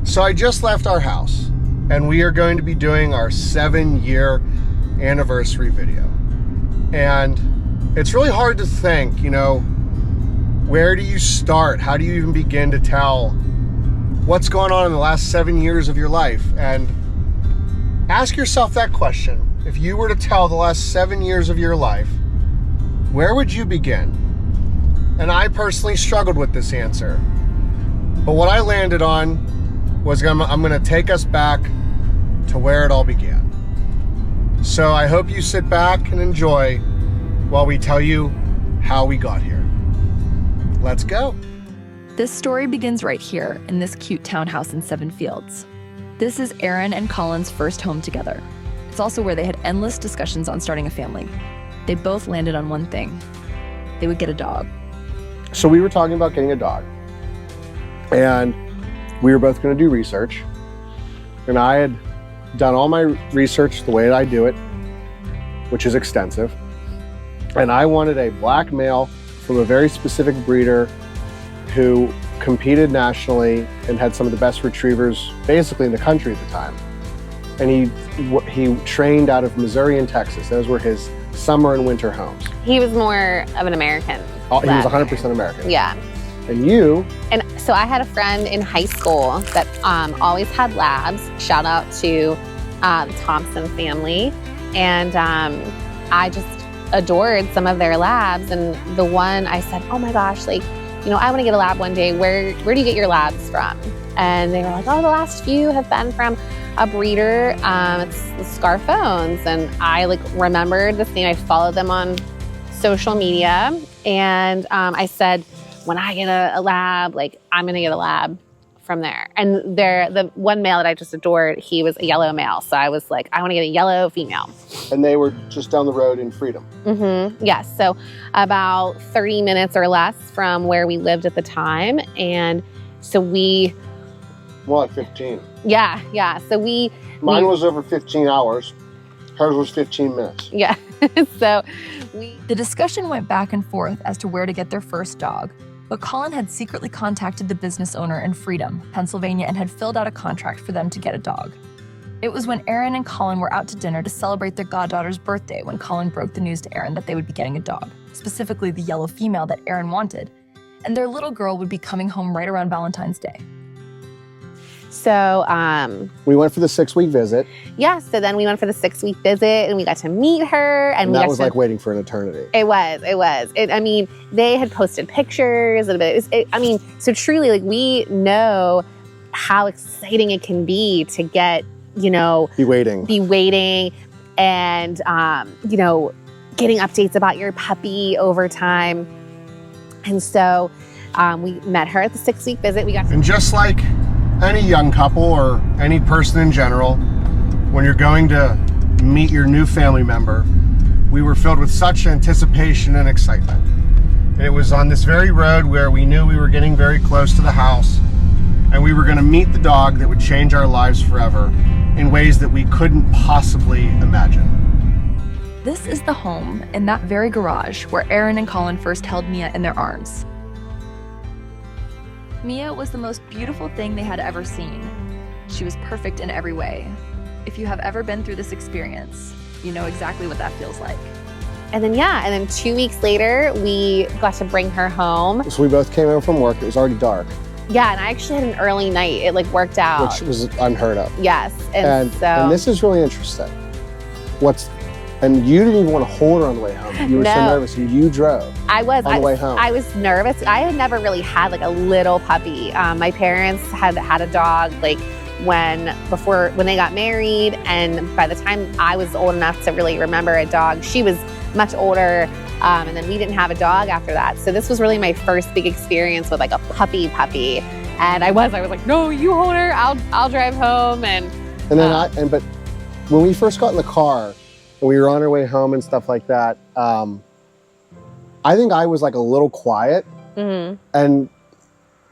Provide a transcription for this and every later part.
So I just left our house and we are going to be doing our 7-year anniversary video. And it's really hard to think, you know, where do you start? How do you even begin to tell what's going on in the last 7 years of your life? And ask yourself that question. If you were to tell the last 7 years of your life, where would you begin? And I personally struggled with this answer. But what I landed on was I'm gonna take us back to where it all began. So I hope you sit back and enjoy while we tell you how we got here. Let's go. This story begins right here in this cute townhouse in Seven Fields. This is Aaron and Colin's first home together. It's also where they had endless discussions on starting a family. They both landed on one thing. They would get a dog. So we were talking about getting a dog. And we were both going to do research. And I had done all my research the way that I do it, which is extensive. And I wanted a black male from a very specific breeder who competed nationally and had some of the best retrievers basically in the country at the time. And he trained out of Missouri and Texas. Those were his summer and winter homes. He was more of an American. He was 100% American. Yeah. And you? And so I had a friend in high school that always had labs. Shout out to the Thompson family. And I just adored some of their labs. And the one I said, oh my gosh, like, you know, I want to get a lab one day. Where do you get your labs from? And they were like, oh, the last few have been from a breeder. It's the Scarphones. And I like remembered this name. I followed them on social media. And I said, when I get a lab, like I'm going to get a lab from there. And the one male that I just adored, he was a yellow male. So I was like, I want to get a yellow female. And they were just down the road in Freedom. Mm-hmm. Yes. So about 30 minutes or less from where we lived at the time. And so we... Well, like 15. Yeah. So Mine was over 15 hours. Hers was 15 minutes. Yeah. So The discussion went back and forth as to where to get their first dog. But Colin had secretly contacted the business owner in Freedom, Pennsylvania, and had filled out a contract for them to get a dog. It was when Aaron and Colin were out to dinner to celebrate their goddaughter's birthday when Colin broke the news to Aaron that they would be getting a dog, specifically the yellow female that Aaron wanted, and their little girl would be coming home right around Valentine's Day. So, we went for the 6-week visit. yeah, so then we went for the 6-week visit and we got to meet her. And that was like waiting for an eternity. It was. I mean, they had posted pictures and so truly, like, we know how exciting it can be to get, you know, Be waiting and, you know, getting updates about your puppy over time. And so we met her at the 6-week visit. And just like any young couple or any person in general, when you're going to meet your new family member, we were filled with such anticipation and excitement. And it was on this very road where we knew we were getting very close to the house and we were going to meet the dog that would change our lives forever in ways that we couldn't possibly imagine. This is the home in that very garage where Aaron and Colin first held Mia in their arms. Mia was the most beautiful thing they had ever seen. She was perfect in every way. If you have ever been through this experience, you know exactly what that feels like. And then 2 weeks later, we got to bring her home. So we both came home from work. It was already dark. Yeah, and I actually had an early night. It like worked out. Which was unheard of. Yes, And this is really interesting. And you didn't even want to hold her on the way home. You were so nervous, and you drove on the way home. I was nervous. I had never really had like a little puppy. My parents had a dog like when they got married, and by the time I was old enough to really remember a dog, she was much older. And then we didn't have a dog after that. So this was really my first big experience with like a puppy. And I was like, no, you hold her. I'll drive home. But when we first got in the car, we were on our way home and stuff like that. I think I was like a little quiet. Mm-hmm. And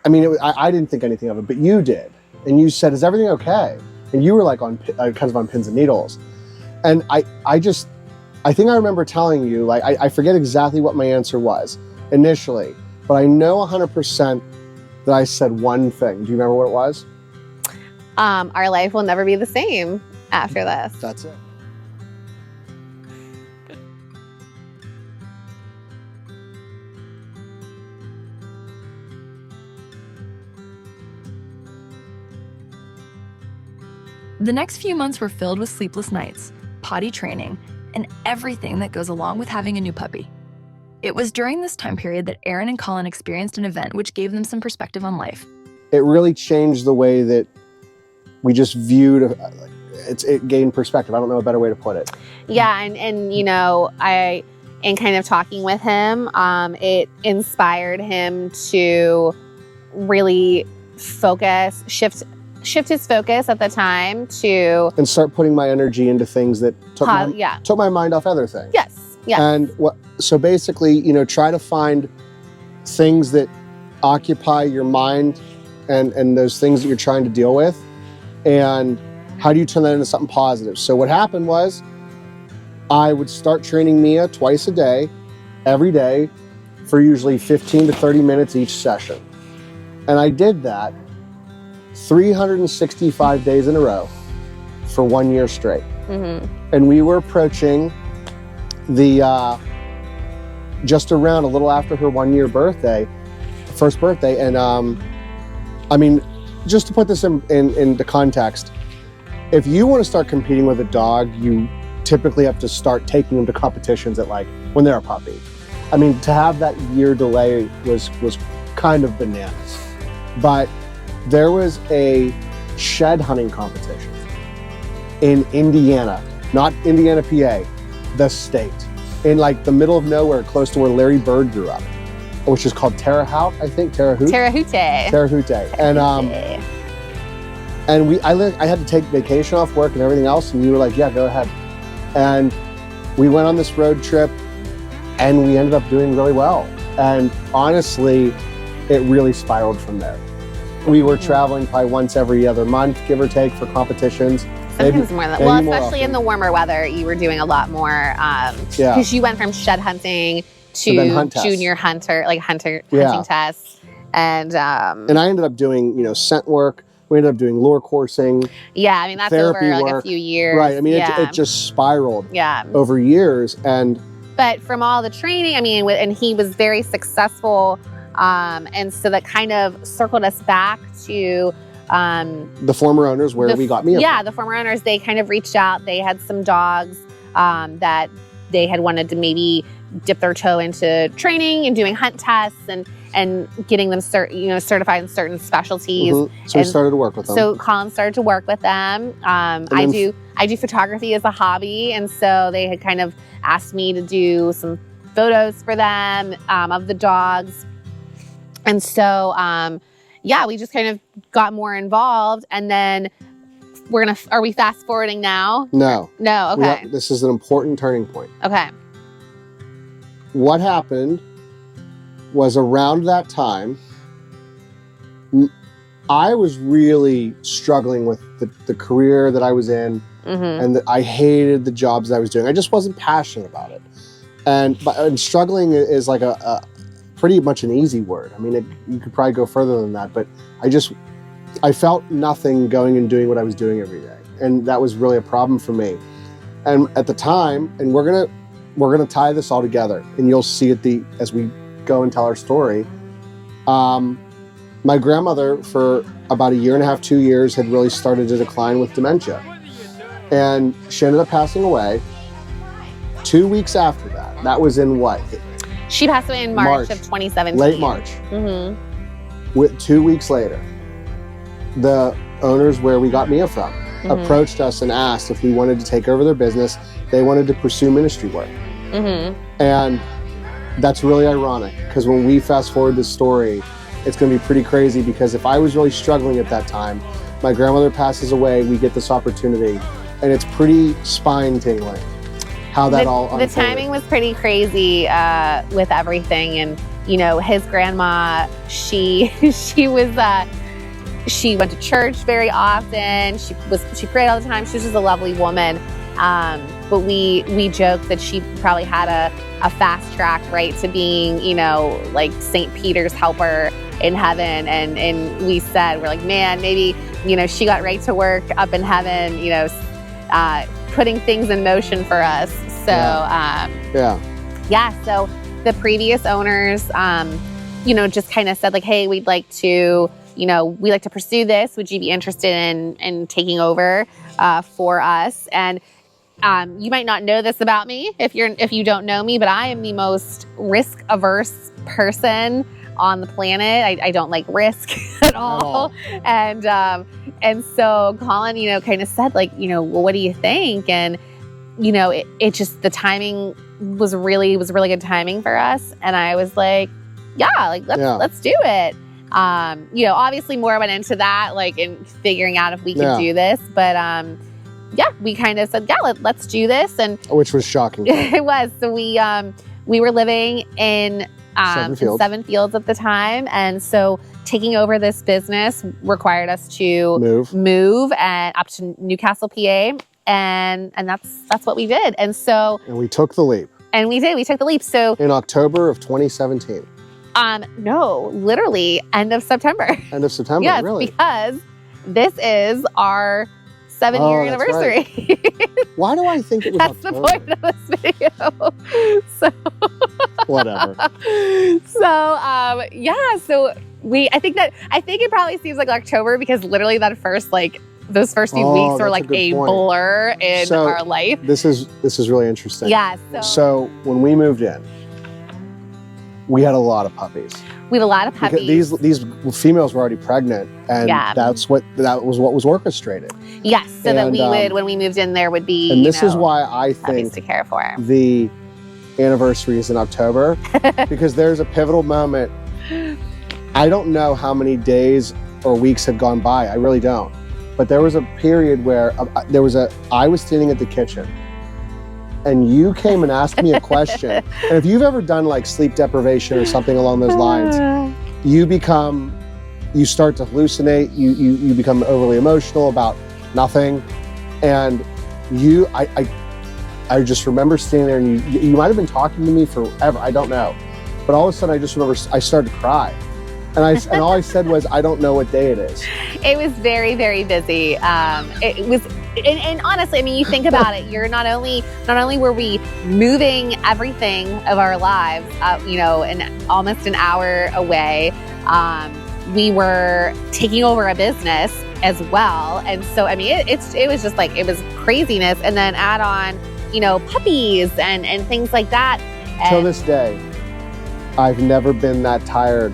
I mean, I didn't think anything of it, but you did. And you said, is everything okay? And you were like kind of on pins and needles. And I think I remember telling you, like, I forget exactly what my answer was initially, but I know 100% that I said one thing. Do you remember what it was? our life will never be the same after this. That's it. The next few months were filled with sleepless nights, potty training, and everything that goes along with having a new puppy. It was during this time period that Aaron and Colin experienced an event which gave them some perspective on life. It really changed the way that we just viewed, it gained perspective. I don't know a better way to put it. Yeah, and you know, in kind of talking with him, it inspired him to really shift his focus at the time to... And start putting my energy into things that took my mind off other things. Yes, yes. And so basically, you know, try to find things that occupy your mind and those things that you're trying to deal with. And how do you turn that into something positive? So what happened was I would start training Mia twice a day, every day, for usually 15 to 30 minutes each session. And I did that 365 days in a row for 1 year straight. Mm-hmm. And we were approaching the, just around a little after her 1 year birthday, first birthday. And I mean, just to put this into context, if you want to start competing with a dog, you typically have to start taking them to competitions at like when they're a puppy. I mean, to have that year delay was kind of bananas. But there was a shed hunting competition in Indiana, not Indiana, PA, the state, in like the middle of nowhere, close to where Larry Bird grew up, which is called Terre Haute, I think, Terre Haute. And I had to take vacation off work and everything else, and we were like, yeah, go ahead. And we went on this road trip, and we ended up doing really well. And honestly, it really spiraled from there. We were traveling probably once every other month, give or take, for competitions. Sometimes more than that. Well, especially in the warmer weather, you were doing a lot more. Because you went from shed hunting to junior hunter, like hunting tests. And I ended up doing, you know, scent work. We ended up doing lure coursing. Yeah, I mean, that's over like a few years. Right, I mean, it just spiraled over years. But from all the training, I mean, and he was very successful. And so that kind of circled us back to the former owners where we got Mia. Yeah, the former owners, they kind of reached out. They had some dogs that they had wanted to maybe dip their toe into training and doing hunt tests and getting them certified in certain specialties. Mm-hmm. So we started to work with them. So Colin started to work with them. I do photography as a hobby, and so they had kind of asked me to do some photos for them of the dogs. And so, we just kind of got more involved, and then are we fast forwarding now? No. No, okay. This is an important turning point. Okay. What happened was around that time, I was really struggling with the career that I was in, and I hated the jobs that I was doing. I just wasn't passionate about it. And struggling is like a pretty much an easy word. I mean, you could probably go further than that, but I felt nothing going and doing what I was doing every day. And that was really a problem for me. And at the time, and we're gonna tie this all together, and you'll see it as we go and tell our story. My grandmother, for about 1.5 years, 2 years, had really started to decline with dementia. And she ended up passing away 2 weeks after that. That was in what? She passed away in March of 2017. Late March. Mm-hmm. 2 weeks later, the owners where we got Mia from approached us and asked if we wanted to take over their business. They wanted to pursue ministry work. And that's really ironic, because when we fast forward this story, it's going to be pretty crazy, because if I was really struggling at that time, my grandmother passes away, we get this opportunity, and it's pretty spine-tingling how that all unfolded. The timing was pretty crazy with everything, and you know, his grandma, she went to church very often. She prayed all the time. She was just a lovely woman. But we joked that she probably had a fast track right to being, you know, like St. Peter's helper in heaven. And we said, we're like, man, maybe she got right to work up in heaven, putting things in motion for us. So, so the previous owners, just kind of said like, hey, we'd like to pursue this. Would you be interested in taking over for us? And you might not know this about me if you don't know me, but I am the most risk averse person on the planet. I don't like risk at all. And so Colin, kind of said like, well, what do you think? And, it just, the timing was really good timing for us. And I was like, let's do it. Obviously more went into that, like in figuring out if we could do this, but, we kind of said, let's do this. And which was shocking. It was. So we were living in 7 Fields at the time. And so taking over this business required us to move and up to Newcastle, PA. And that's what we did. And we took the leap. And we took the leap. So in October of 2017. No, literally end of September. End of September, yes, really? Because this is our 7-year anniversary. Right. Why do I think it was That's October? the point of this video. So whatever. So I think it probably seems like October because literally that those first few weeks were like a blur in our life. This is really interesting. Yeah. So when we moved in, we had a lot of puppies. We had a lot of puppies. Because these females were already pregnant, and that was what was orchestrated. Yes, so that we would, when we moved in, there would be. And this is why I think to care for. The anniversary is in October, because there's a pivotal moment. I don't know how many days or weeks had gone by. I really don't. But there was a period where I was standing at the kitchen. And you came and asked me a question. And if you've ever done like sleep deprivation or something along those lines, you start to hallucinate, you become overly emotional about nothing. And I just remember standing there, and you might have been talking to me forever, I don't know. But all of a sudden I just remember I started to cry. And all I said was, I don't know what day it is. It was very, very busy. It was, and honestly, I mean, you think about it, you're not only were we moving everything of our lives, almost an hour away, we were taking over a business as well. And so, I mean, it was just like, it was craziness. And then add on, puppies and things like that. Till this day, I've never been that tired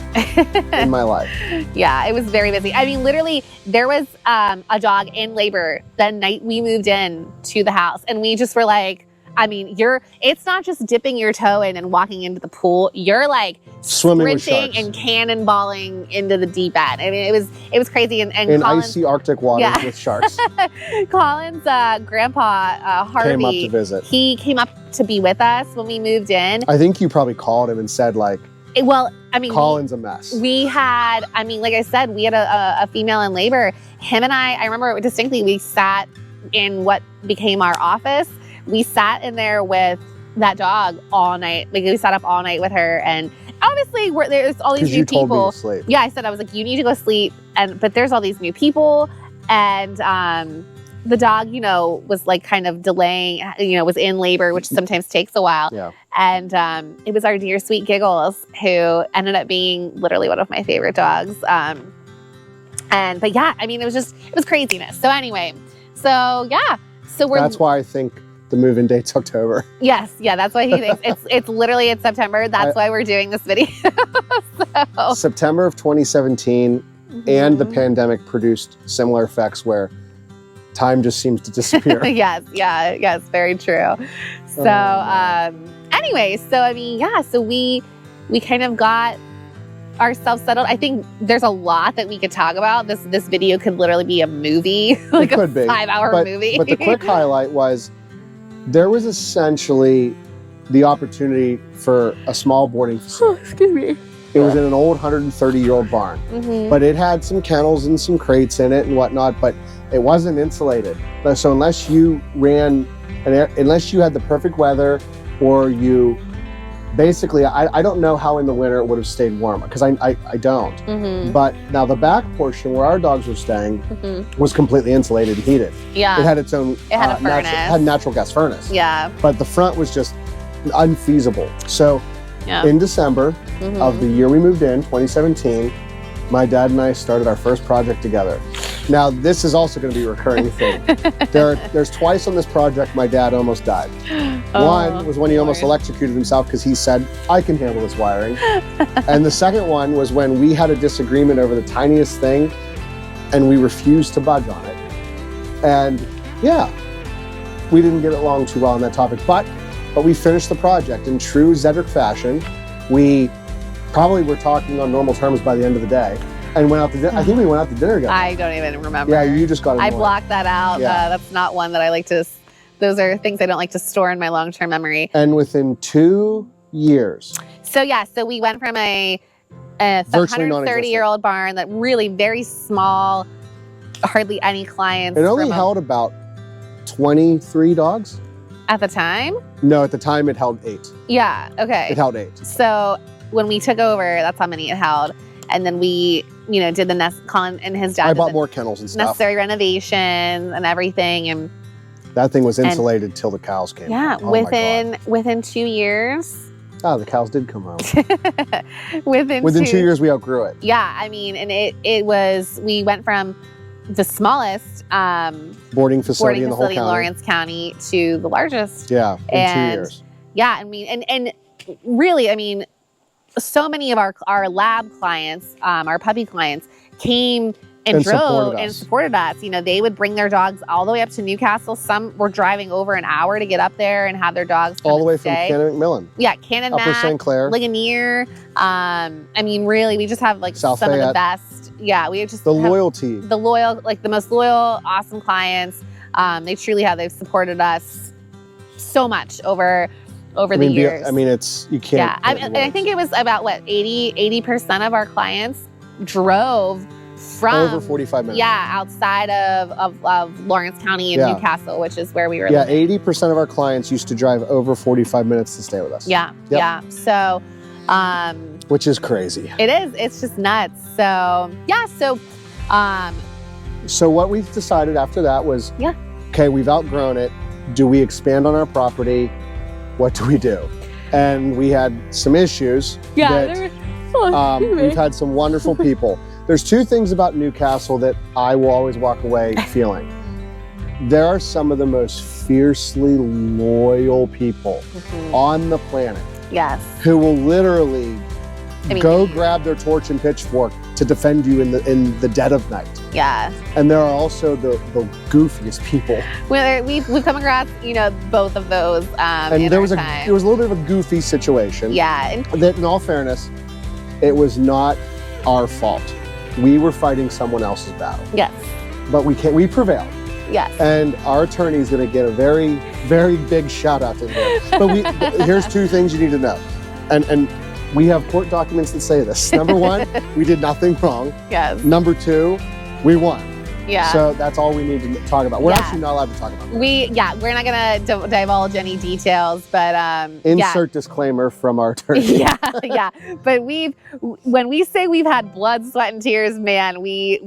in my life. Yeah, it was very busy. I mean, literally, there was a dog in labor the night we moved in to the house. And we just were like, I mean, it's not just dipping your toe in and walking into the pool. You're like swimming sprinting and cannonballing into the deep end. I mean, it was crazy. And in icy Arctic waters with sharks. Colin's grandpa, Harvey, came up to visit. He came up to be with us when we moved in. I think you probably called him and said like, well, I mean, Colin's a mess. We had, I mean, like I said, we had a female in labor. Him and I remember distinctly, we sat in what became our office. We sat in there with that dog all night. Like we sat up all night with her, and obviously there's all these new people. Told me to sleep. Yeah, I said, I was like, you need to go sleep, but there's all these new people, and the dog, was like kind of delaying, was in labor, which sometimes takes a while. Yeah. And it was our dear sweet Giggles, who ended up being literally one of my favorite dogs. But yeah, I mean, it was craziness. So anyway, so that's why I think the move-in date's October. Yes, yeah, that's why he thinks it's literally in September. That's why we're doing this video. September of 2017, and the pandemic produced similar effects where time just seems to disappear. yes, very true. So, anyway, so I mean, so we kind of got ourselves settled. I think there's a lot that we could talk about. This video could literally be a movie, like a 5-hour movie. But the quick highlight was there was essentially the opportunity for a small boarding facility. Excuse me. It was in an old 130-year-old barn, but it had some kennels and some crates in it and whatnot, but it wasn't insulated. So unless you had the perfect weather, or you basically, I don't know how in the winter it would have stayed warm, because I don't. But now the back portion where our dogs were staying was completely insulated and heated. Yeah. It had its own, It had a furnace. it had a natural gas furnace. Yeah. But the front was just unfeasible. So Yeah. in December of the year we moved in, 2017, my dad and I started our first project together. Now, this is also going to be a recurring thing. There's twice on this project my dad almost died. One was when he almost electrocuted himself because he said, I can handle this wiring. And the second one was when we had a disagreement over the tiniest thing and we refused to budge on it. And yeah, we didn't get along too well on that topic, but we finished the project in true Zedric fashion. We probably were talking on normal terms by the end of the day. And went out to dinner. I think we went out to dinner together. I don't even remember. Yeah, you just got it. I blocked that out. Yeah. That's not one that I like to, those are things I don't like to store in my long-term memory. And within 2 years. So yeah, so we went from a 130-year-old barn that really very small, hardly any clients. It only held about 23 dogs? At the time? No, at the time it held 8. Yeah, okay. It held 8. So when we took over, that's how many it held. And then we, did the Colin and his dad. I bought more kennels and stuff. Necessary renovations and everything. And that thing was insulated till the cows came home. Yeah, within 2 years. Oh, the cows did come home. within 2 years, we outgrew it. Yeah, I mean, and it was, we went from the smallest boarding facility in the whole county, Lawrence County, to the largest. Yeah, in 2 years. Yeah, I mean, and really, I mean, so many of our lab clients, our puppy clients, came and drove and supported us. They would bring their dogs all the way up to Newcastle. Some were driving over an hour to get up there and have their dogs come all the way stay. from Cannon McMillan. Yeah, Cannon, Upper St. Clair, Ligonier. I mean, really, we just have like South some Fayette. of the best. Yeah, we just the loyalty, the most loyal, awesome clients. They truly have. They've supported us so much over the years. I mean, you can't. Yeah, I think it was about 80% of our clients drove from over 45 minutes. Yeah, outside of Lawrence County and Newcastle, which is where we were. Yeah, living. 80% of our clients used to drive over 45 minutes to stay with us. Yeah, yeah. So, which is crazy. It is. It's just nuts. So yeah. So what we decided after that was, okay, we've outgrown it. Do we expand on our property? What do we do? And we had some issues. Yeah. We've had some wonderful people. There's 2 things about Newcastle that I will always walk away feeling. There are some of the most fiercely loyal people on the planet. Yes. Who will literally go grab their torch and pitchfork to defend you in the dead of night. Yeah. And there are also the goofiest people. We've come across, both of those. And there was a little bit of a goofy situation. Yeah. That, in all fairness, it was not our fault. We were fighting someone else's battle. Yes. But we prevailed. Yes. And our attorney is going to get a very, very big shout out to him. But here's 2 things you need to know. And we have court documents that say this. Number 1, we did nothing wrong. Yes. Number 2, we won. Yeah. So that's all we need to talk about. We're actually not allowed to talk about that. We're not going to divulge any details, but insert disclaimer from our attorney. Yeah. But when we say we've had blood, sweat, and tears, man, we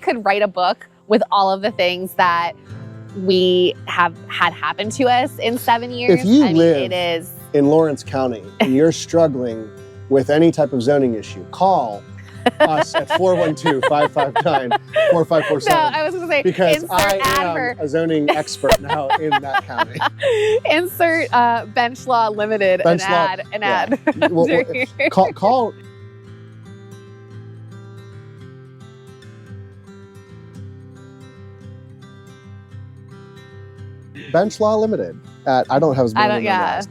could write a book with all of the things that we have had happen to us in 7 years. If you live in Lawrence County and you're struggling with any type of zoning issue, call us at 412-559-4547. No, I was going to say, because I am a zoning expert now in that county. Insert bench law limited an ad. Call. Bench Law Limited. I don't have his name.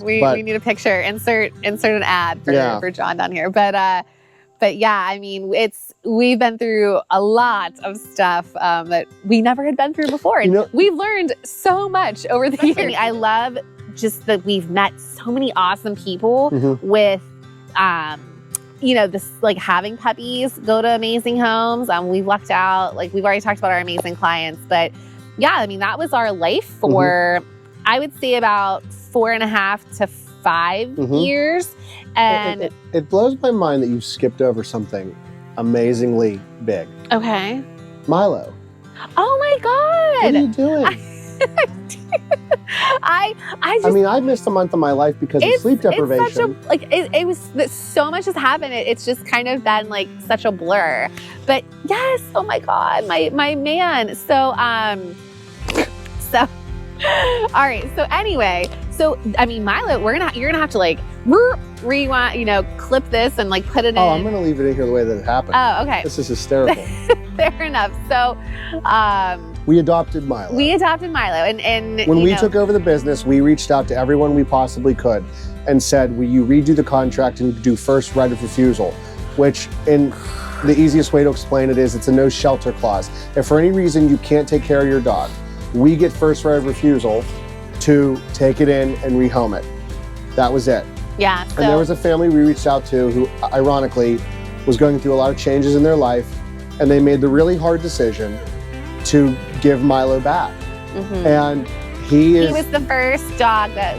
We need a picture. Insert an ad for John down here. But yeah, I mean, we've been through a lot of stuff that we never had been through before. And we've learned so much over the years. I love just that we've met so many awesome people with, this like having puppies go to amazing homes. We've lucked out, like we've already talked about our amazing clients, but yeah, I mean, that was our life for, I would say about 4.5 to 5 years. And it blows my mind that you skipped over something amazingly big. okay. Milo. Oh my God. What are you doing? I mean, I missed a month of my life because of sleep deprivation. It's such a, it was so much has happened. It's just kind of been like such a blur. But yes, oh my God, my man. So all right. So anyway, so I mean, Milo, you're gonna have to like rewind, clip this and like put it in. Oh, I'm gonna leave it in here the way that it happened. Oh, okay. This is hysterical. Fair enough. So, we adopted Milo. And when we took over the business, we reached out to everyone we possibly could and said, will you redo the contract and do first right of refusal? Which, in the easiest way to explain it is, it's a no shelter clause. If for any reason you can't take care of your dog, we get first right of refusal to take it in and rehome it. That was it. Yeah. And there was a family we reached out to who, ironically, was going through a lot of changes in their life, and they made the really hard decision to give Milo back. And he was the first dog that,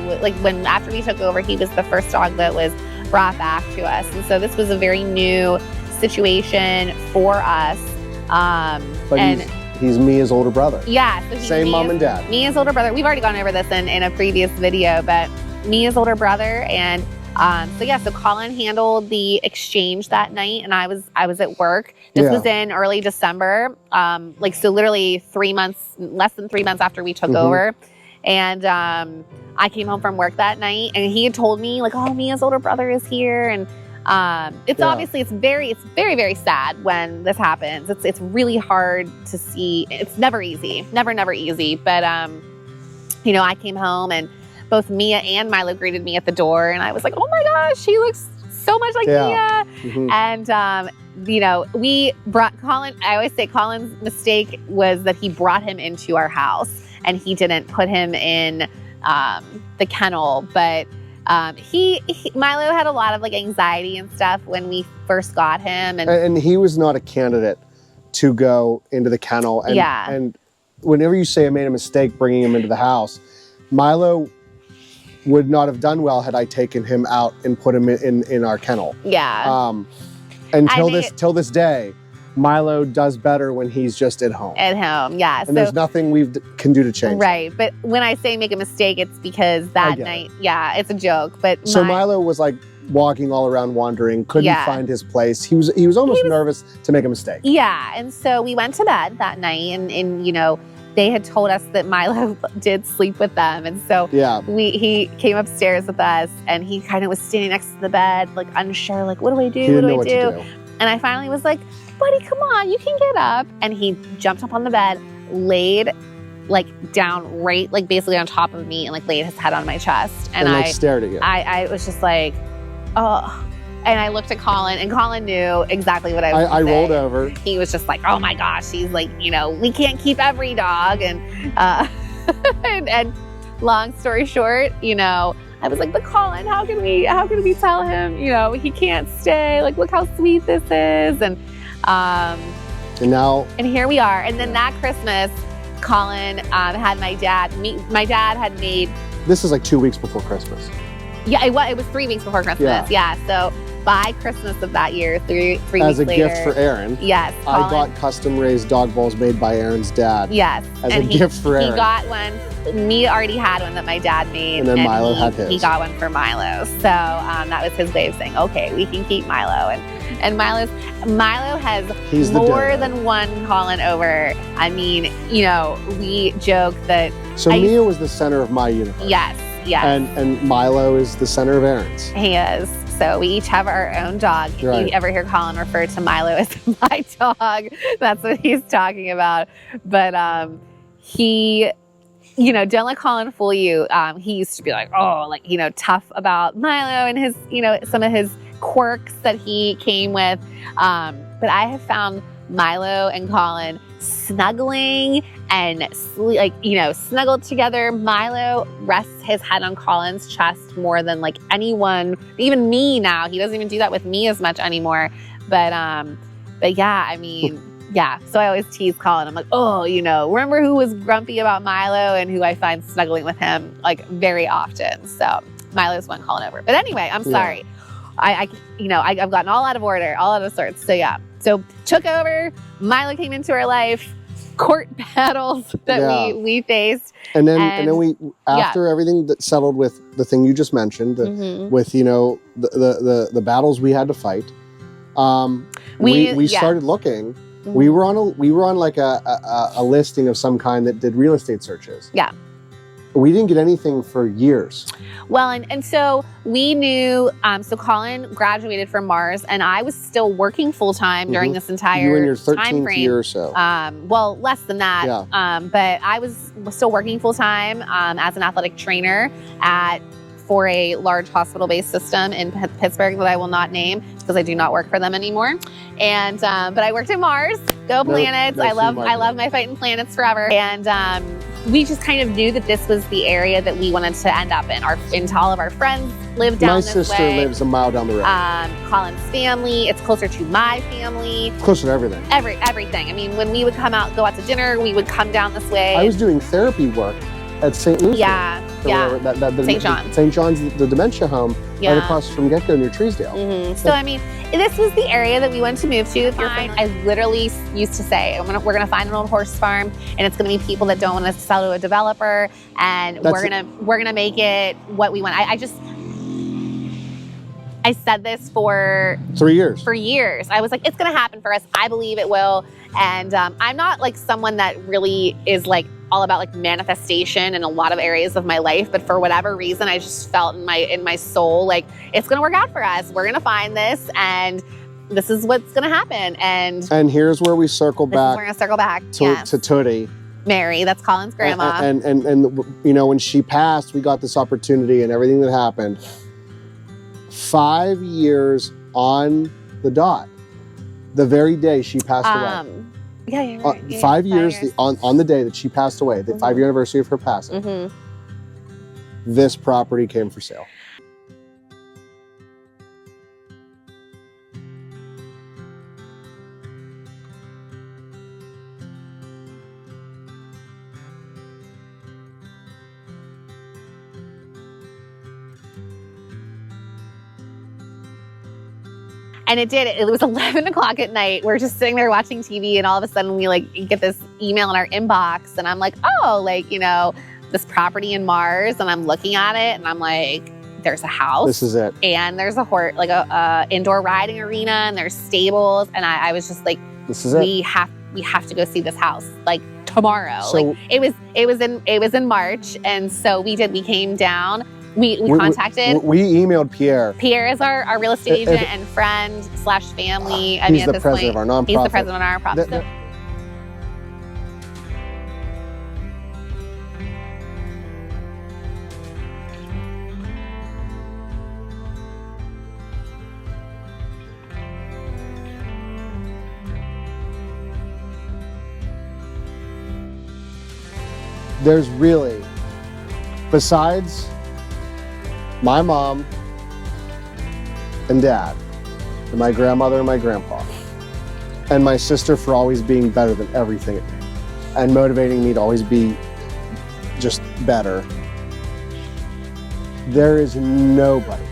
after we took over, he was the first dog that was brought back to us. And so this was a very new situation for us. But he's Mia's older brother. Yeah. So same mom and dad. Mia's older brother. We've already gone over this in a previous video, but Mia's older brother. And so Colin handled the exchange that night, and I was at work. This was in early December, so literally less than 3 months after we took over. And I came home from work that night, and he had told me Mia's older brother is here, and obviously it's very, very sad when this happens. It's really hard to see. It's never easy, never easy. But I came home and both Mia and Milo greeted me at the door, and I was like, oh my gosh, she looks so much like Mia. And, we brought Colin. I always say Colin's mistake was that he brought him into our house and he didn't put him in the kennel. But Milo had a lot of anxiety and stuff when we first got him. And he was not a candidate to go into the kennel. And whenever you say I made a mistake bringing him into the house, Milo would not have done well had I taken him out and put him in our kennel. Yeah. Till this day, Milo does better when he's just at home. At home, yeah. And there's nothing we can do to change right. But when I say make a mistake, it's because that night, it's a joke. But so Milo was walking all around wandering, couldn't find his place. He was almost nervous to make a mistake. Yeah. And so we went to bed that night, and they had told us that Milo did sleep with them. And so he came upstairs with us, and he kind of was standing next to the bed, unsure, what do I do? What do I do? And I finally was like, buddy, come on, you can get up. And he jumped up on the bed, laid down right, basically on top of me, and laid his head on my chest. And I stared at you. I was just like, oh. And I looked at Colin, and Colin knew exactly what I was I rolled over. He was just like, oh my gosh, he's we can't keep every dog. And, and long story short, I was like, but Colin, how can we tell him, he can't stay? Look how sweet this is. And here we are. And then that Christmas, Colin had my dad had made. This is 2 weeks before Christmas. Yeah, it was 3 weeks before Christmas. Yeah. So by Christmas of that year, three weeks later. As a gift for Aaron. Yes. Colin, I got custom raised dog balls made by Aaron's dad. Yes. As a gift for Aaron. He got one. Mia already had one that my dad made. And then Milo had his. He got one for Milo. So that was his way of saying, okay, we can keep Milo. And Milo has more than won Colin over. I mean, we joke that. So Mia was the center of my universe. Yes. And Milo is the center of Aaron's. He is. So we each have our own dog. Right. If you ever hear Colin refer to Milo as my dog, that's what he's talking about. But he, don't let Colin fool you. He used to be tough about Milo and his, some of his quirks that he came with. But I have found Milo and Colin snuggling and snuggled together. Milo rests his head on Colin's chest more than anyone, even me now. He doesn't even do that with me as much anymore. But yeah, I mean, yeah. So I always tease Colin. I'm like, oh, remember who was grumpy about Milo and who I find snuggling with him very often. So Milo's one calling over. But anyway, I'm sorry. I've gotten all out of order, all out of sorts. So yeah. So took over. Milo came into our life. Court battles that we faced. And then we, after everything that settled with the thing you just mentioned, with, the battles we had to fight, we started looking. We were on like a listing of some kind that did real estate searches. Yeah. We didn't get anything for years. Well, and so we knew, so Colin graduated from Mars and I was still working full-time during this entire You were in your time 13th frame. year or so. Well, less than that. Yeah. But I was still working full-time as an athletic trainer for a large hospital-based system in Pittsburgh that I will not name because I do not work for them anymore. And but I worked at Mars. Go Planets! I love my Fighting Planets forever. And we just kind of knew that this was the area that we wanted to end up in. All of our friends live down this way. My sister lives a mile down the road. Colin's family, it's closer to my family. Closer to everything. Everything. I mean, when we would go out to dinner, we would come down this way. I was doing therapy work at St. Lucie. St. John's. St. John's, the dementia home, right across from Get-Go near Treesdale. So, I mean, this was the area that we wanted to move to. I literally used to say, we're going to find an old horse farm, and it's going to be people that don't want us to sell to a developer, and we're going to make it what we want. I said this for 3 years. For years. I was like, it's going to happen for us. I believe it will. And I'm not like someone that really is like all about like manifestation in a lot of areas of my life. But for whatever reason, I just felt in my soul, like it's going to work out for us. We're going to find this and this is what's going to happen. And here's where we circle back. We're going to circle back to Tootie. Mary, that's Colin's grandma. And when she passed, we got this opportunity and everything that happened. 5 years on the dot, the very day she passed away. Yeah, you're right. 5 years on the day that she passed away, the 5-year anniversary of her passing. This property came for sale. And it did. It was 11 o'clock at night. We're just sitting there watching TV, and all of a sudden we like get this email in our inbox, and I'm like, oh, like, this property in Mars, and I'm looking at it, and I'm like, there's a house. This is it. And there's a indoor riding arena, and there's stables, and I was just like, this is it. We have to go see this house like tomorrow. So, like it was in March, and so we did. We came down. We contacted. We emailed Pierre. Pierre is our real estate agent and friend / family. He's the president of our nonprofit. He's the president of our nonprofit. There's really, besides my mom and dad, and my grandmother and my grandpa, and my sister for always being better than everything at me, and motivating me to always be just better. There is nobody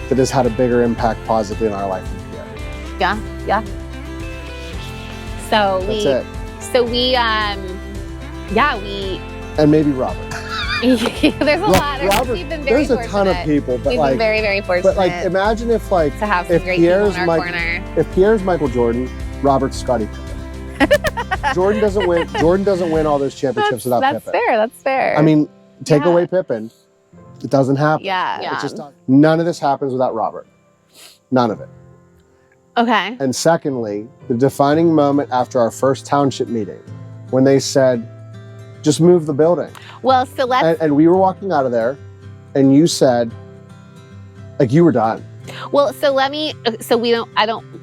that has had a bigger impact positively in our life than Pierre. Yeah. So and maybe Robert. There's a lot. We've been very there's a ton of people, but we've been very, very fortunate. But like, imagine if like to have some great people in our corner. If Pierre's Michael Jordan, Robert's Scottie Pippen. Jordan doesn't win all those championships without Pippen. That's fair. I mean, take away Pippen, it doesn't happen. Yeah. It's just none of this happens without Robert. None of it. Okay. And secondly, the defining moment after our first township meeting, when they said, just move the building. Well, so let's... And we were walking out of there, and you said, like, you were done. Well,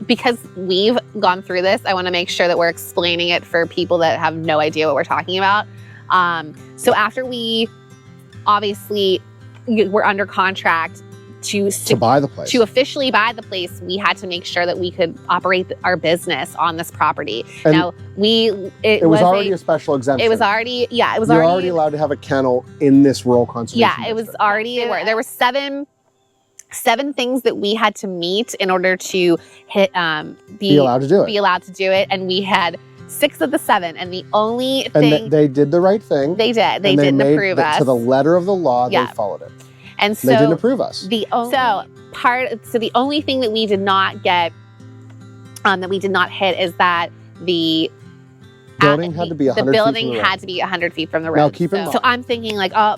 because we've gone through this, I want to make sure that we're explaining it for people that have no idea what we're talking about. So after we, obviously, we're under contract, to buy the place. To officially buy the place, we had to make sure that we could operate our business on this property. And now, it was already a special exemption. It was already, yeah, it was You're already allowed to have a kennel in this rural conservation Yeah, it was district. already, there were seven things that we had to meet in order to be allowed to do it. Be allowed to do it. And we had 6 of the 7. And the only And thing they did the right thing. they did. They and didn't made approve us. To the letter of the law, Yeah. they followed it. And so they didn't approve us. The only thing that we did not get, that we did not hit, is that the building had to be 100 the feet building from the road. had to be 100 feet from the road. Now keep in mind. So I'm thinking like, oh,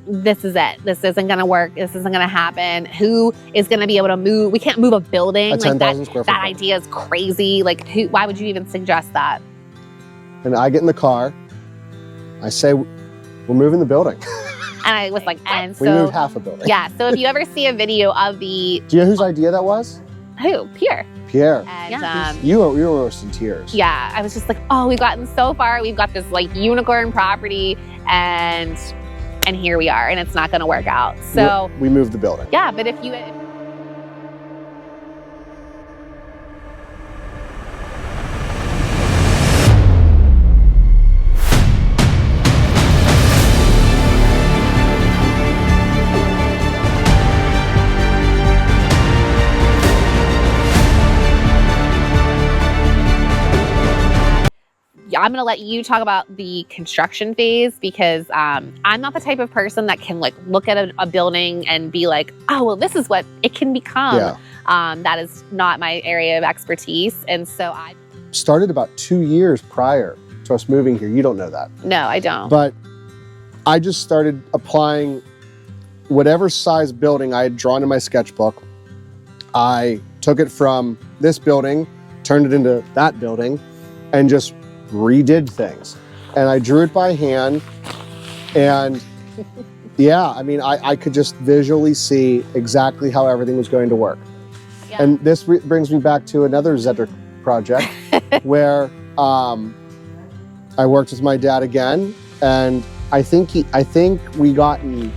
this is it. This isn't going to work. This isn't going to happen. Who is going to be able to move? We can't move a building. A Like 10,000 square foot that building. idea is crazy. Like, why would you even suggest that? And I get in the car. I say, we're moving the building. And I was like, and We so moved half a building. yeah. So if you ever see a video of Do you know whose idea that was? Pierre. Pierre. And You were almost in tears. yeah, I was just like, oh, we've gotten so far. We've got this like unicorn property, and here we are, and it's not going to work out. So We moved the building. yeah, but if you I'm going to let you talk about the construction phase, because I'm not the type of person that can like look at a building and be like, oh, well, this is what it can become. Yeah. That is not my area of expertise. And so I Started about 2 years prior to us moving here. You don't know that. No, I don't. But I just started applying whatever size building I had drawn in my sketchbook. I took it from this building, turned it into that building, and just redid things. And I drew it by hand. And yeah, I mean, I could just visually see exactly how everything was going to work. Yeah. And this brings me back to another Zedrick project where I worked with my dad again. And I think we got in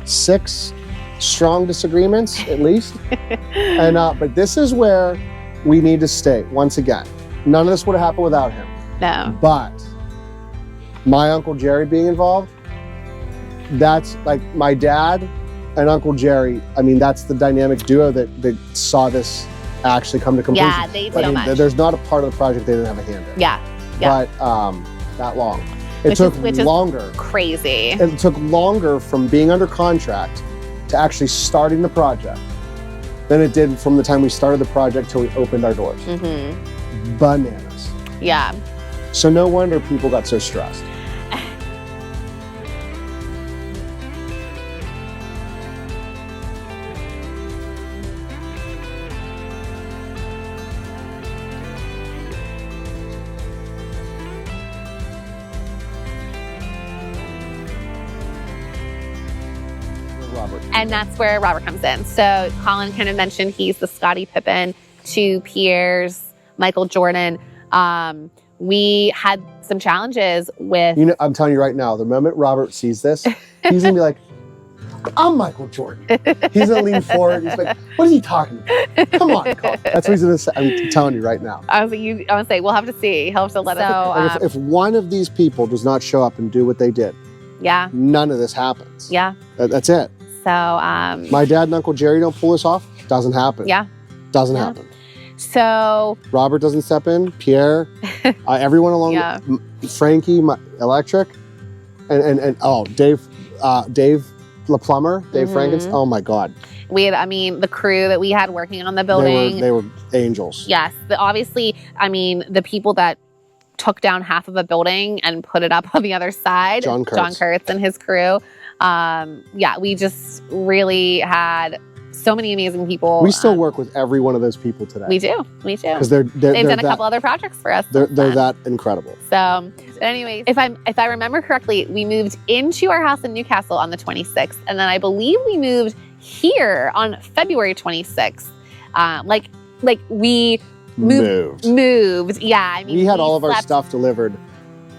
6 strong disagreements at least. And but this is where we need to state once again, none of this would have happened without him. No. But my Uncle Jerry being involved, that's like my dad and Uncle Jerry. I mean, that's the dynamic duo that saw this actually come to completion. Yeah, they did I so mean, much. There's not a part of the project they didn't have a hand in. Yeah. But that long. It took longer. Crazy. It took longer from being under contract to actually starting the project than it did from the time we started the project till we opened our doors. Mm-hmm. Bananas. Yeah. So no wonder people got so stressed. Robert. And that's where Robert comes in. So Colin kind of mentioned he's the Scottie Pippen to Pierre's Michael Jordan. We had some challenges with... You know, I'm telling you right now, the moment Robert sees this, he's gonna be like, I'm Michael Jordan. He's gonna lean forward. He's like, what is he talking about? Come on, Colin. That's what he's gonna say. I'm telling you right now. I was gonna say, we'll have to see. He'll have to let us know. If one of these people does not show up and do what they did, yeah, none of this happens. Yeah. That's it. So my dad and Uncle Jerry don't pull this off. Doesn't happen. Yeah. Doesn't happen. So Robert doesn't step in. Pierre, everyone along. Yeah. Frankie, Electric, and Dave the plumber, Dave Frankenstein. Oh my God. We had, the crew that we had working on the building. They were angels. Yes. Obviously, the people that took down half of a building and put it up on the other side. John Kurtz and his crew. We just really had so many amazing people. We still work with every one of those people today. We do. Because they've done a couple other projects for us. They're that incredible. So, anyways, if I remember correctly, we moved into our house in Newcastle on the 26th, and then I believe we moved here on February 26th. We moved. Yeah, we had all of our stuff delivered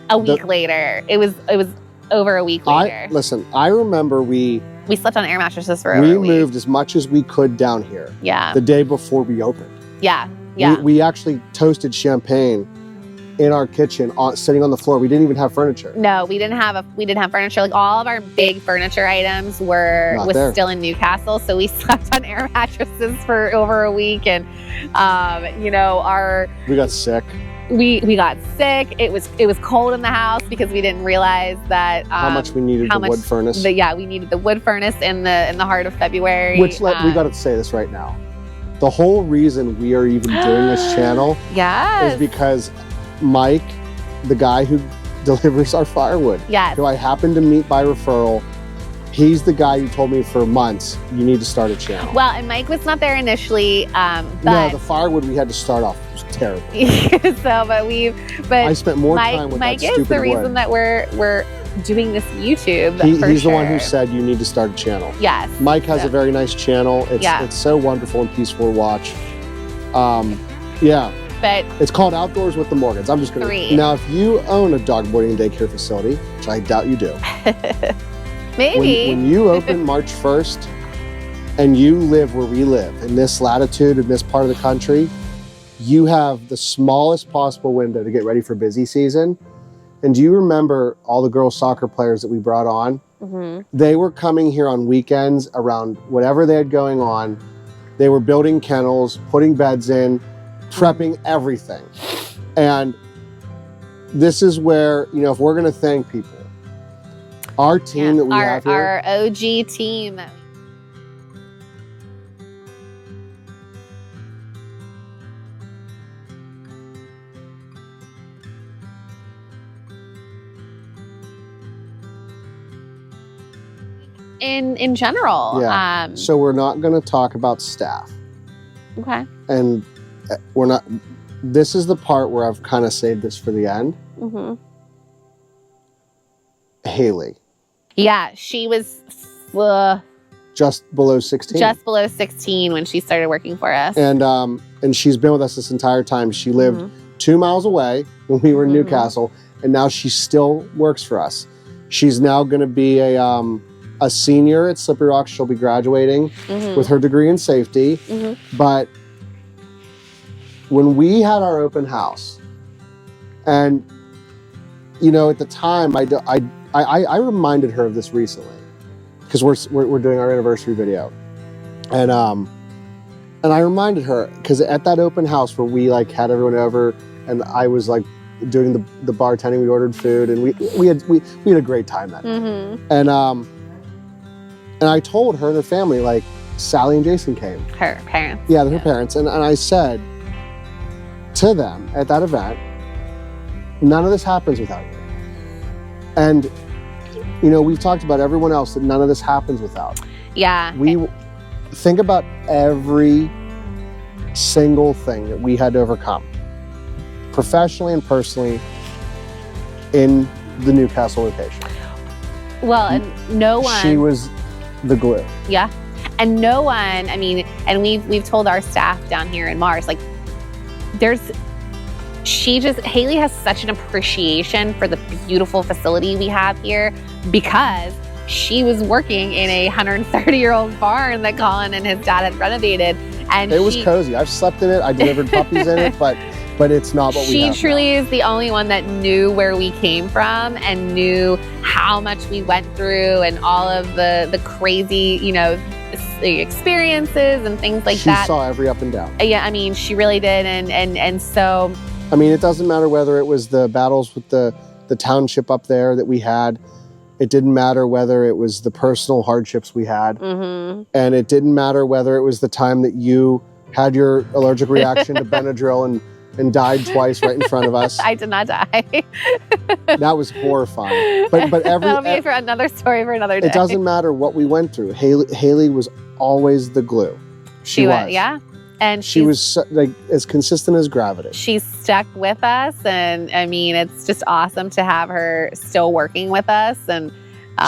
a week later. It was over a week later. I remember We slept on air mattresses for over We a week. moved as much as we could down here Yeah. the day before we opened. Yeah. Yeah. We actually toasted champagne in our kitchen, sitting on the floor. We didn't even have furniture. No, we didn't have furniture. Like all of our big furniture items was still in Newcastle, so we slept on air mattresses for over a week, and we got sick. We got sick. It was cold in the house because we didn't realize that how much we needed the wood furnace. We needed the wood furnace in the heart of February. Which we got to say this right now. The whole reason we are even doing this channel is because Mike, the guy who delivers our firewood, who I happened to meet by referral, he's the guy who told me for months, you need to start a channel. Well, and Mike was not there initially, but no, the firewood we had to start off was terrible. But I spent more time with Mike that stupid is the reason wood. that we're doing this YouTube. He's the one who said you need to start a channel. Yes. Mike has a very nice channel. It's so wonderful and peaceful to watch. But it's called Outdoors with the Morgans. I'm just gonna. Now, if you own a dog boarding and daycare facility, which I doubt you do, maybe when you open March 1st and you live where we live in this latitude in this part of the country, you have the smallest possible window to get ready for busy season. And do you remember all the girls soccer players that we brought on? Mm-hmm. They were coming here on weekends around whatever they had going on. They were building kennels, putting beds in, prepping everything. And this is where, if we're going to thank people, our team that we have here. Our OG team. In general. Yeah. So we're not going to talk about staff. Okay. And we're not, this is the part where I've kind of saved this for the end. Mm-hmm. Haley. Yeah, she was just below 16. Just below 16 when she started working for us. And she's been with us this entire time. She lived 2 miles away when we were in Newcastle, and now she still works for us. She's now going to be a senior at Slippery Rock. She'll be graduating with her degree in safety. But when we had our open house, and at the time, I reminded her of this recently because we're doing our anniversary video, and I reminded her because at that open house where we had everyone over, and I was doing the bartending, we ordered food, and we had a great time that night. And I told her and her family, Sally and Jason came. Her parents. Yeah, her parents. And I said to them at that event, none of this happens without you. And, we've talked about everyone else that none of this happens without. Yeah. We think about every single thing that we had to overcome, professionally and personally, in the Newcastle location. Well, and no one... She was the glue. Yeah. And no one, and we've told our staff down here in Mars, Haley has such an appreciation for the beautiful facility we have here because she was working in a 130-year-old barn that Colin and his dad had renovated. And it was cozy. I've slept in it. I delivered puppies in it, but it's not what we have. She truly is the only one that knew where we came from and knew how much we went through and all of the crazy, experiences and things like that. She saw every up and down. Yeah, she really did. And so... it doesn't matter whether it was the battles with the township up there that we had. It didn't matter whether it was the personal hardships we had. And it didn't matter whether it was the time that you had your allergic reaction to Benadryl and died twice right in front of us. I did not die. That was horrifying. But that'll be for another story for another day. It doesn't matter what we went through. Haley was always the glue. She was. Yeah. And she was as consistent as gravity. She's stuck with us, and it's just awesome to have her still working with us. And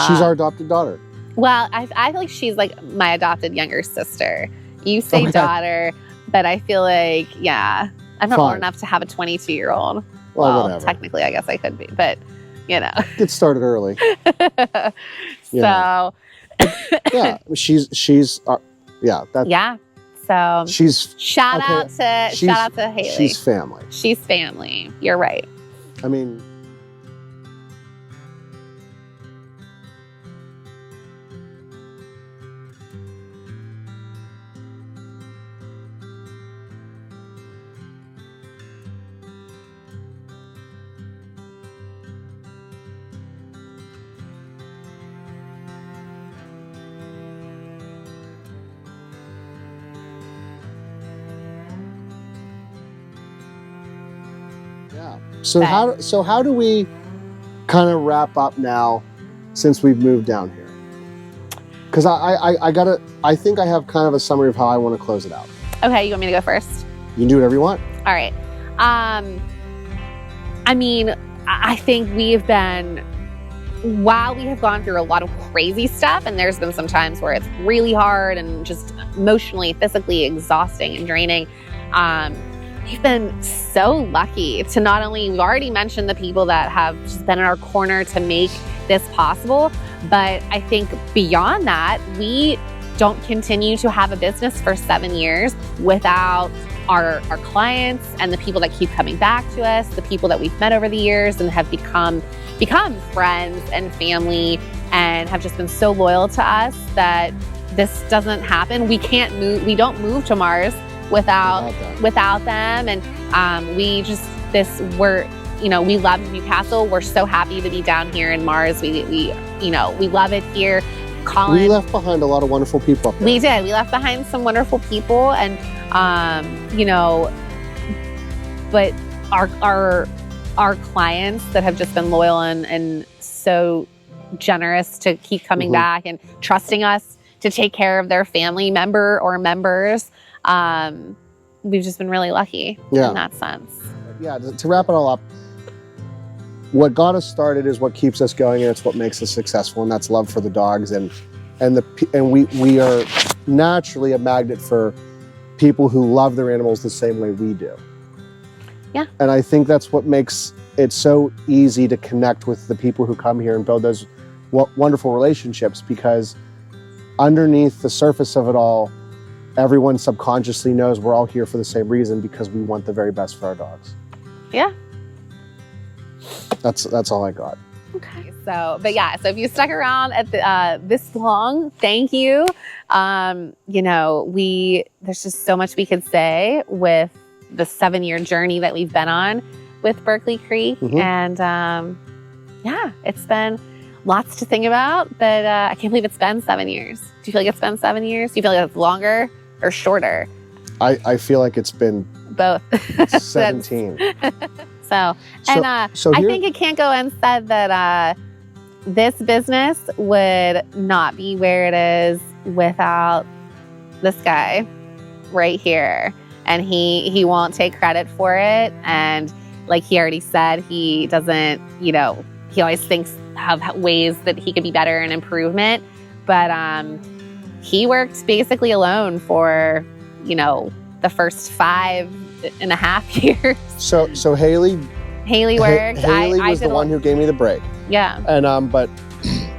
she's our adopted daughter. Well, I feel like she's my adopted younger sister. You say daughter, but I feel I'm not old enough to have a 22-year-old. Well, whatever. Technically, I guess I could be, but Get started early. So, Yeah, she's yeah, that's Yeah. So she's shout out to Haley. She's family. She's family. You're right. I mean, yeah. So how do we kind of wrap up now, since we've moved down here? Because I think I have kind of a summary of how I want to close it out. Okay, you want me to go first? You can do whatever you want. All right. I mean, I think we've been, while we have gone through a lot of crazy stuff, and there's been some times where it's really hard and just emotionally, physically exhausting and draining, we've been so lucky to not only, we've already mentioned the people that have just been in our corner to make this possible, but I think beyond that, we don't continue to have a business for 7 years without our clients and the people that keep coming back to us, the people that we've met over the years and have become friends and family and have just been so loyal to us that this doesn't happen. We can't move, we don't move to Mars without them. And we love Newcastle. We're so happy to be down here in Mars. We love it here. Colin, we left behind a lot of wonderful people up there. We did. We left behind some wonderful people, and but our clients that have just been loyal and so generous to keep coming back and trusting us to take care of their family member or members. We've just been really lucky in that sense. Yeah, to wrap it all up, what got us started is what keeps us going, and it's what makes us successful, and that's love for the dogs, and we are naturally a magnet for people who love their animals the same way we do. Yeah. And I think that's what makes it so easy to connect with the people who come here and build those wonderful relationships, because underneath the surface of it all, everyone subconsciously knows we're all here for the same reason, because we want the very best for our dogs. Yeah. That's all I got. Okay. So if you stuck around at this long, thank you. There's just so much we could say with the 7-year journey that we've been on with Berkley Creek. And it's been lots to think about, but I can't believe it's been 7 years. Do you feel like it's been 7 years? Do you feel like it's longer or shorter? I feel like it's been both. 17. I think it can't go unsaid that this business would not be where it is without this guy right here. And he won't take credit for it. And like he already said, he doesn't, he always thinks of ways that he could be better and improvement. But he worked basically alone for, the first 5.5 years. So Haley worked. Haley was the one who gave me the break. Yeah. And but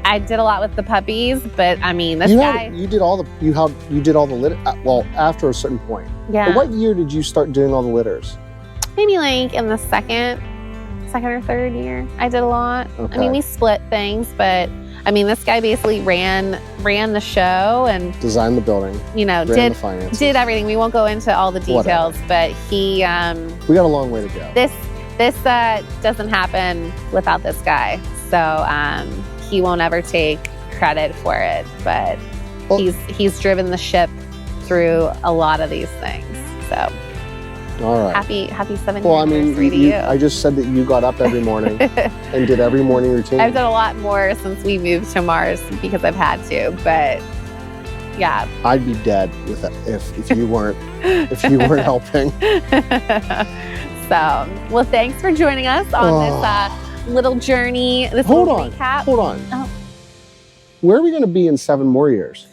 I did a lot with the puppies, but I mean, you did all the litter. Well, after a certain point. Yeah. But what year did you start doing all the litters? Maybe like in the second or third year, I did a lot. Okay. I mean, we split things, but I mean, this guy basically ran the show and designed the building. Did everything. We won't go into all the details, but he. We got a long way to go. This doesn't happen without this guy, so he won't ever take credit for it. But he's driven the ship through a lot of these things. So. All right. Happy 7th Well, I anniversary mean, to you. I just said that you got up every morning and did every morning routine. I've done a lot more since we moved to Mars because I've had to, but yeah. I'd be dead with that if you weren't helping. So, well, thanks for joining us on this little journey. This little recap. Hold on. Oh. Where are we going to be in 7 more years?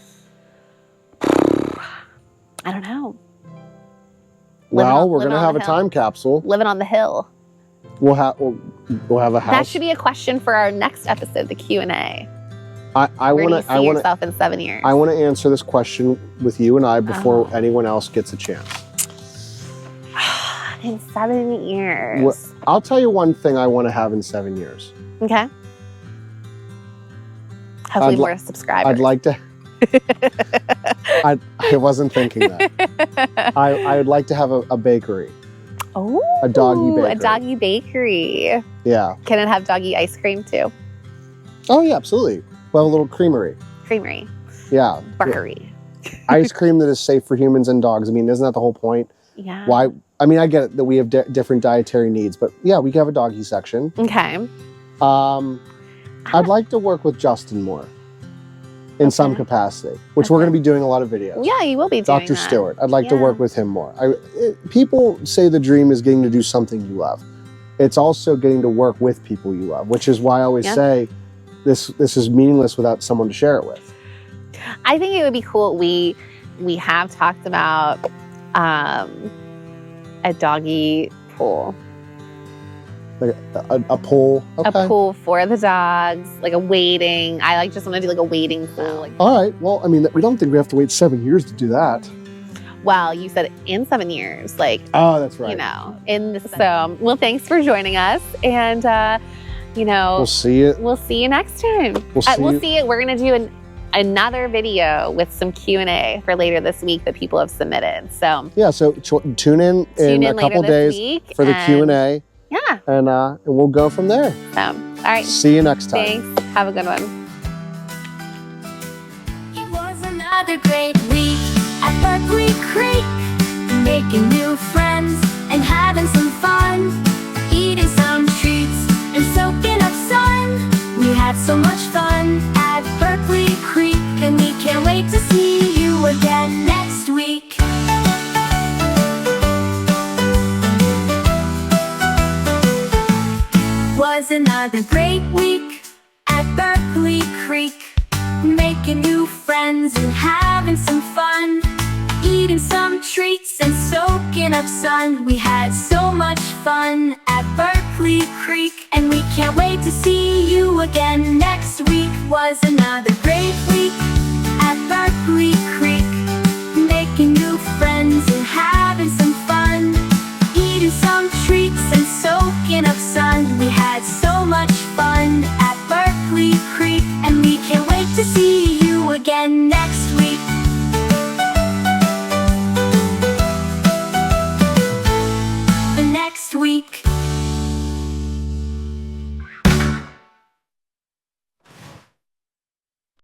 I don't know. Well, we're going to have a time capsule. Living on the hill. We'll have a house. That should be a question for our next episode, the Q&A. I Where do you want see to yourself in 7 years? I want to answer this question with you and I before anyone else gets a chance. In 7 years. I'll tell you one thing I want to have in 7 years. Okay. Hopefully more subscribers. I'd like to. I wasn't thinking that. I would like to have a bakery. Oh, a doggy bakery. A doggy bakery. Yeah. Can it have doggy ice cream too? Oh yeah, absolutely. We'll have a little creamery. Creamery. Yeah. Bakery. Ice cream that is safe for humans and dogs. I mean, isn't that the whole point? Yeah. Why? I mean, I get it that we have different dietary needs, but yeah, we can have a doggy section. Okay. I'd like to work with Justin more in some capacity, which we're going to be doing a lot of videos. Yeah, you will be doing Dr. that. Stewart. I'd like to work with him more. People say the dream is getting to do something you love. It's also getting to work with people you love, which is why I always say this is meaningless without someone to share it with. I think it would be cool. We have talked about a doggy pool. Like a pool. Okay. A pool for the dogs, like a waiting. I just want to do like a waiting pool. All right. Well, I mean, we don't think we have to wait 7 years to do that. Well, you said in 7 years, Oh, that's right. You know, so. Well, thanks for joining us, and we'll see you. We'll see you next time. We'll see you. We're gonna do another video with some Q&A for later this week that people have submitted. So yeah. So tune in a couple days for the Q&A. Yeah. And we'll go from there. So, all right. See you next time. Thanks. Have a good one. It was another great week at Berkley Creek, making new friends and having some fun, eating some treats and soaking up sun. We had so much fun at Berkley Creek, and we can't wait to see you again next week. Was another great week at Berkley Creek, making new friends and having some fun, eating some treats and soaking up sun. We had so much fun at Berkley Creek, and we can't wait to see you again next week. Was another great week at Berkley Creek, making new friends and having some fun.